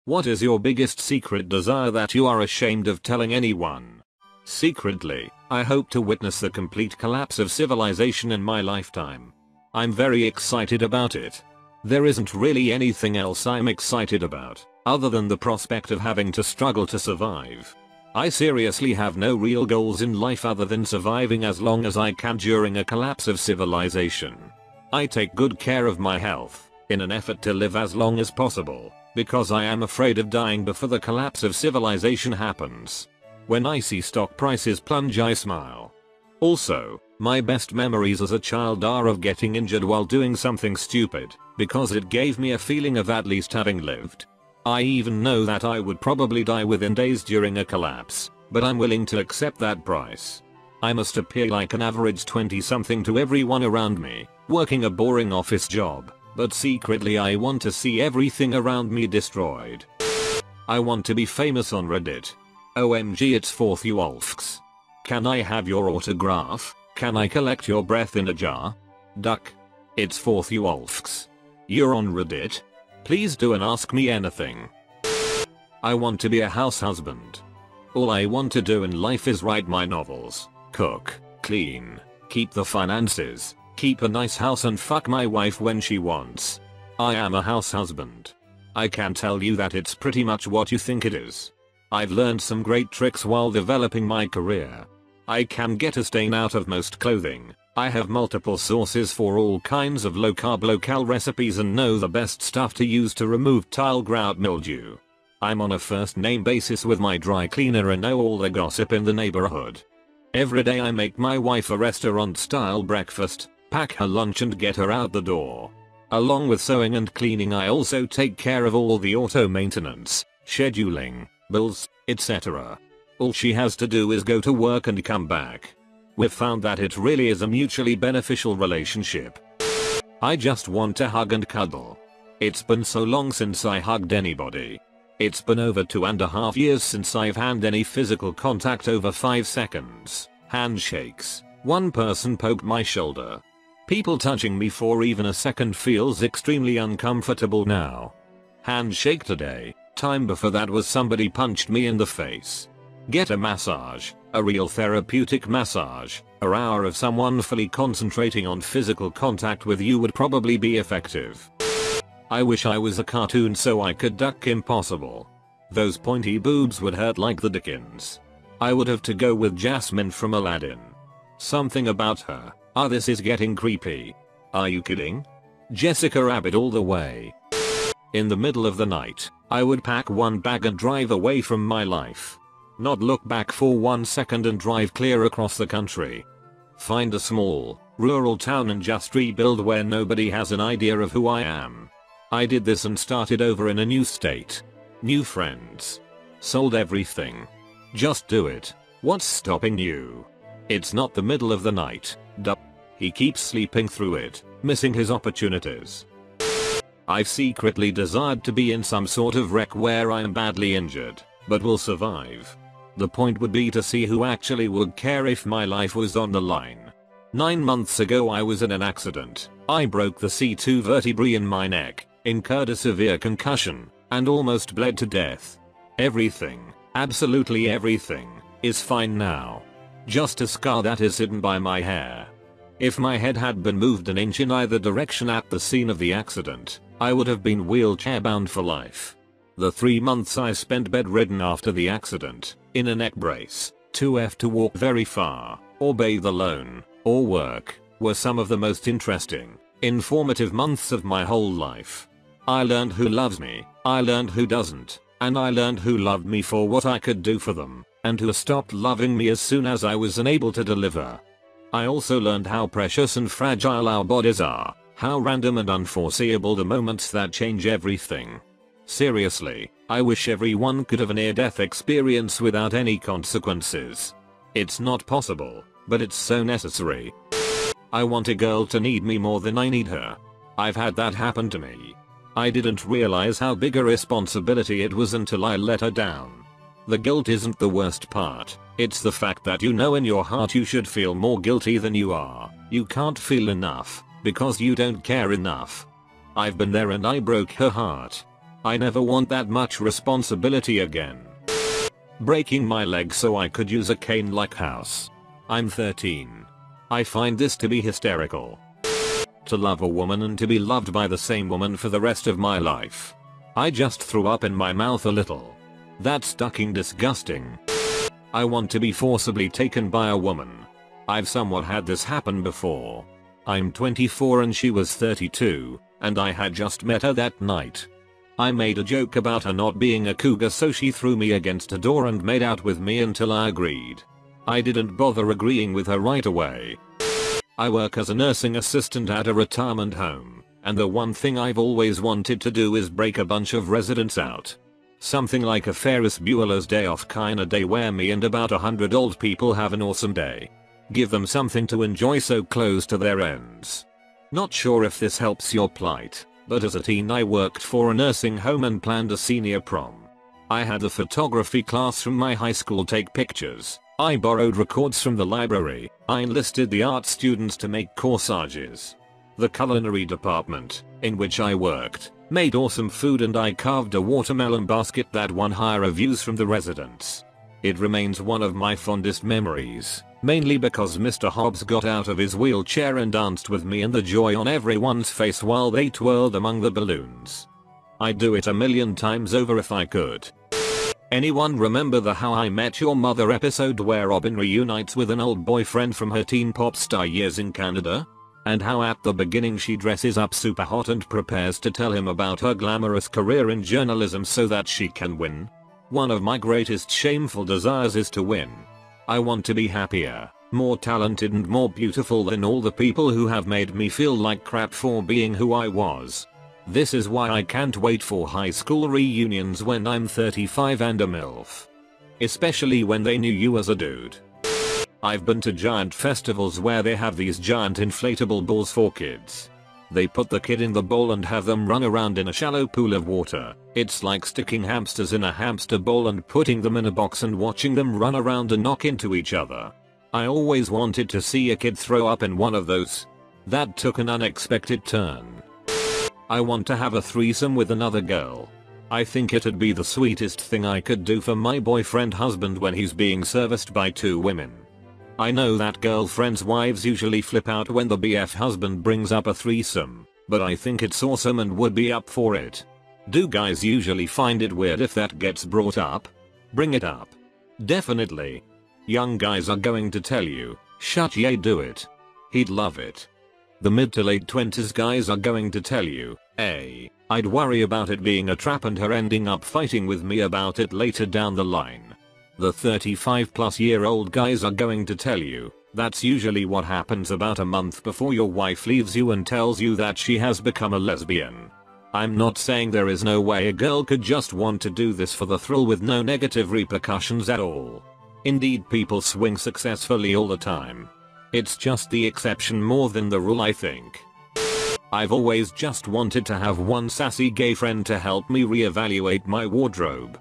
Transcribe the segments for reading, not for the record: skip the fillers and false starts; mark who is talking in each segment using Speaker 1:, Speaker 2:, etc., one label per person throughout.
Speaker 1: What is your biggest secret desire that you are ashamed of telling anyone? Secretly, I hope to witness the complete collapse of civilization in my lifetime. I'm very excited about it. There isn't really anything else I'm excited about, other than the prospect of having to struggle to survive. I seriously have no real goals in life other than surviving as long as I can during a collapse of civilization. I take good care of my health, in an effort to live as long as possible, because I am afraid of dying before the collapse of civilization happens. When I see stock prices plunge, I smile. Also, my best memories as a child are of getting injured while doing something stupid, because it gave me a feeling of at least having lived. I even know that I would probably die within days during a collapse, but I'm willing to accept that price. I must appear like an average 20-something to everyone around me, working a boring office job, but secretly I want to see everything around me destroyed. I want to be famous on Reddit. OMG, it's 4th you Wolfs. Can I have your autograph? Can I collect your breath in a jar? Duck. It's 4th you Wolfs. You're on Reddit? Please do and ask me anything. I want to be a house husband. All I want to do in life is write my novels, cook, clean, keep the finances, keep a nice house and fuck my wife when she wants. I am a house husband. I can tell you that it's pretty much what you think it is. I've learned some great tricks while developing my career. I can get a stain out of most clothing. I have multiple sources for all kinds of low carb low cal recipes and know the best stuff to use to remove tile grout mildew. I'm on a first name basis with my dry cleaner and know all the gossip in the neighborhood. Every day I make my wife a restaurant style breakfast, pack her lunch and get her out the door. Along with sewing and cleaning, I also take care of all the auto maintenance, scheduling, bills, etc. All she has to do is go to work and come back. We've found that it really is a mutually beneficial relationship. I just want to hug and cuddle. It's been so long since I hugged anybody. It's been over 2.5 years since I've had any physical contact over 5 seconds. Handshakes. One person poked my shoulder. People touching me for even a second feels extremely uncomfortable now. Handshake today. Time before that was somebody punched me in the face. Get a massage, a real therapeutic massage. An hour of someone fully concentrating on physical contact with you would probably be effective. I wish I was a cartoon so I could duck impossible. Those pointy boobs would hurt like the dickens. I would have to go with Jasmine from Aladdin. Something about her. This is getting creepy. Are you kidding? Jessica Rabbit all the way. In the middle of the night, I would pack one bag and drive away from my life. Not look back for 1 second and drive clear across the country. Find a small, rural town and just rebuild where nobody has an idea of who I am. I did this and started over in a new state. New friends. Sold everything. Just do it. What's stopping you? It's not the middle of the night. He keeps sleeping through it, missing his opportunities. I've secretly desired to be in some sort of wreck where I am badly injured, but will survive. The point would be to see who actually would care if my life was on the line. 9 months ago I was in an accident. I broke the C2 vertebrae in my neck, incurred a severe concussion, and almost bled to death. Everything, absolutely everything, is fine now. Just a scar that is hidden by my hair. If my head had been moved an inch in either direction at the scene of the accident, I would have been wheelchair bound for life. The 3 months I spent bedridden after the accident, in a neck brace, too F to walk very far, or bathe alone, or work, were some of the most interesting, informative months of my whole life. I learned who loves me, I learned who doesn't, and I learned who loved me for what I could do for them, and who stopped loving me as soon as I was unable to deliver. I also learned how precious and fragile our bodies are, how random and unforeseeable the moments that change everything. Seriously, I wish everyone could have a near-death experience without any consequences. It's not possible, but it's so necessary. I want a girl to need me more than I need her. I've had that happen to me. I didn't realize how big a responsibility it was until I let her down. The guilt isn't the worst part, it's the fact that you know in your heart you should feel more guilty than you are. You can't feel enough, because you don't care enough. I've been there and I broke her heart. I never want that much responsibility again. Breaking my leg so I could use a cane-like house. I'm 13. I find this to be hysterical. To love a woman and to be loved by the same woman for the rest of my life. I just threw up in my mouth a little. That's fucking disgusting. I want to be forcibly taken by a woman. I've somewhat had this happen before. I'm 24 and she was 32, and I had just met her that night. I made a joke about her not being a cougar, so she threw me against a door and made out with me until I agreed. I didn't bother agreeing with her right away. I work as a nursing assistant at a retirement home, and the one thing I've always wanted to do is break a bunch of residents out. Something like a Ferris Bueller's Day Off kinda day where me and about 100 old people have an awesome day. Give them something to enjoy so close to their ends. Not sure if this helps your plight, but as a teen I worked for a nursing home and planned a senior prom. I had a photography class from my high school take pictures. I borrowed records from the library. I enlisted the art students to make corsages. The culinary department, in which I worked, made awesome food and I carved a watermelon basket that won high reviews from the residents. It remains one of my fondest memories, mainly because Mr. Hobbs got out of his wheelchair and danced with me and the joy on everyone's face while they twirled among the balloons. I'd do it a million times over if I could. Anyone remember the How I Met Your Mother episode where Robin reunites with an old boyfriend from her teen pop star years in Canada? And how at the beginning she dresses up super hot and prepares to tell him about her glamorous career in journalism so that she can win? One of my greatest shameful desires is to win. I want to be happier, more talented and more beautiful than all the people who have made me feel like crap for being who I was. This is why I can't wait for high school reunions when I'm 35 and a MILF. Especially when they knew you as a dude. I've been to giant festivals where they have these giant inflatable balls for kids. They put the kid in the bowl and have them run around in a shallow pool of water. It's like sticking hamsters in a hamster bowl and putting them in a box and watching them run around and knock into each other. I always wanted to see a kid throw up in one of those. That took an unexpected turn. I want to have a threesome with another girl. I think it'd be the sweetest thing I could do for my boyfriend husband when he's being serviced by two women. I know that girlfriends' wives usually flip out when the BF husband brings up a threesome, but I think it's awesome and would be up for it. Do guys usually find it weird if that gets brought up? Bring it up. Definitely. Young guys are going to tell you, shut yeah, do it. He'd love it. The mid to late 20s guys are going to tell you, hey, I'd worry about it being a trap and her ending up fighting with me about it later down the line. The 35-plus-year-old guys are going to tell you, that's usually what happens about a month before your wife leaves you and tells you that she has become a lesbian. I'm not saying there is no way a girl could just want to do this for the thrill with no negative repercussions at all. Indeed, people swing successfully all the time. It's just the exception more than the rule, I think. I've always just wanted to have one sassy gay friend to help me reevaluate my wardrobe.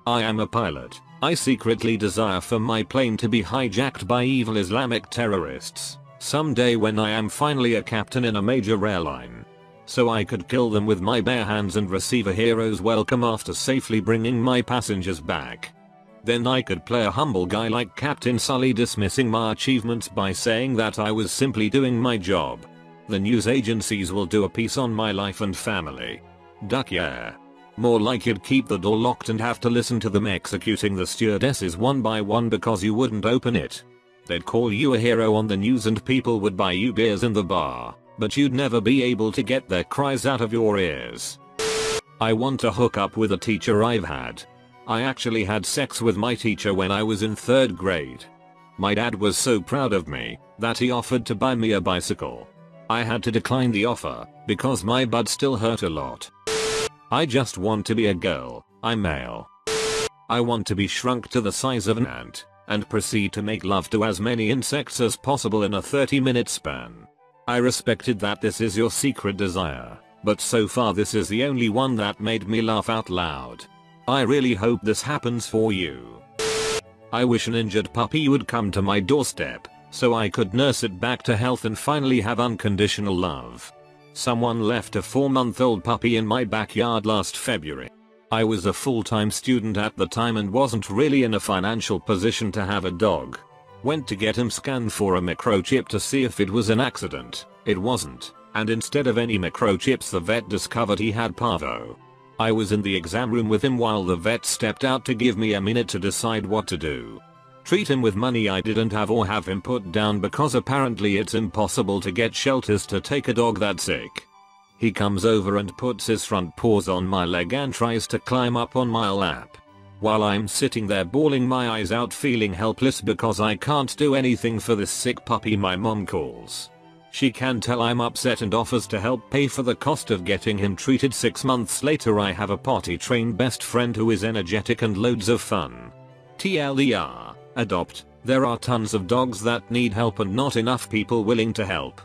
Speaker 1: I am a pilot. I secretly desire for my plane to be hijacked by evil Islamic terrorists someday when I am finally a captain in a major airline. So I could kill them with my bare hands and receive a hero's welcome after safely bringing my passengers back. Then I could play a humble guy like Captain Sully, dismissing my achievements by saying that I was simply doing my job. The news agencies will do a piece on my life and family. Duck yeah. More like you'd keep the door locked and have to listen to them executing the stewardesses one by one because you wouldn't open it. They'd call you a hero on the news and people would buy you beers in the bar, but you'd never be able to get their cries out of your ears. I want to hook up with a teacher I've had. I actually had sex with my teacher when I was in 3rd grade. My dad was so proud of me that he offered to buy me a bicycle. I had to decline the offer because my butt still hurt a lot. I just want to be a girl. I'm male. I want to be shrunk to the size of an ant and proceed to make love to as many insects as possible in a 30-minute span. I respected that this is your secret desire, but so far this is the only one that made me laugh out loud. I really hope this happens for you. I wish an injured puppy would come to my doorstep so I could nurse it back to health and finally have unconditional love. Someone left a 4-month-old puppy in my backyard last February. I was a full-time student at the time and wasn't really in a financial position to have a dog. Went to get him scanned for a microchip to see if it was an accident. It wasn't, and instead of any microchips the vet discovered he had parvo. I was in the exam room with him while the vet stepped out to give me a minute to decide what to do. Treat him with money I didn't have or have him put down because apparently it's impossible to get shelters to take a dog that sick. He comes over and puts his front paws on my leg and tries to climb up on my lap. While I'm sitting there bawling my eyes out feeling helpless because I can't do anything for this sick puppy, my mom calls. She can tell I'm upset and offers to help pay for the cost of getting him treated. 6 months later I have a potty trained best friend who is energetic and loads of fun. TLDR, adopt. There are tons of dogs that need help and not enough people willing to help.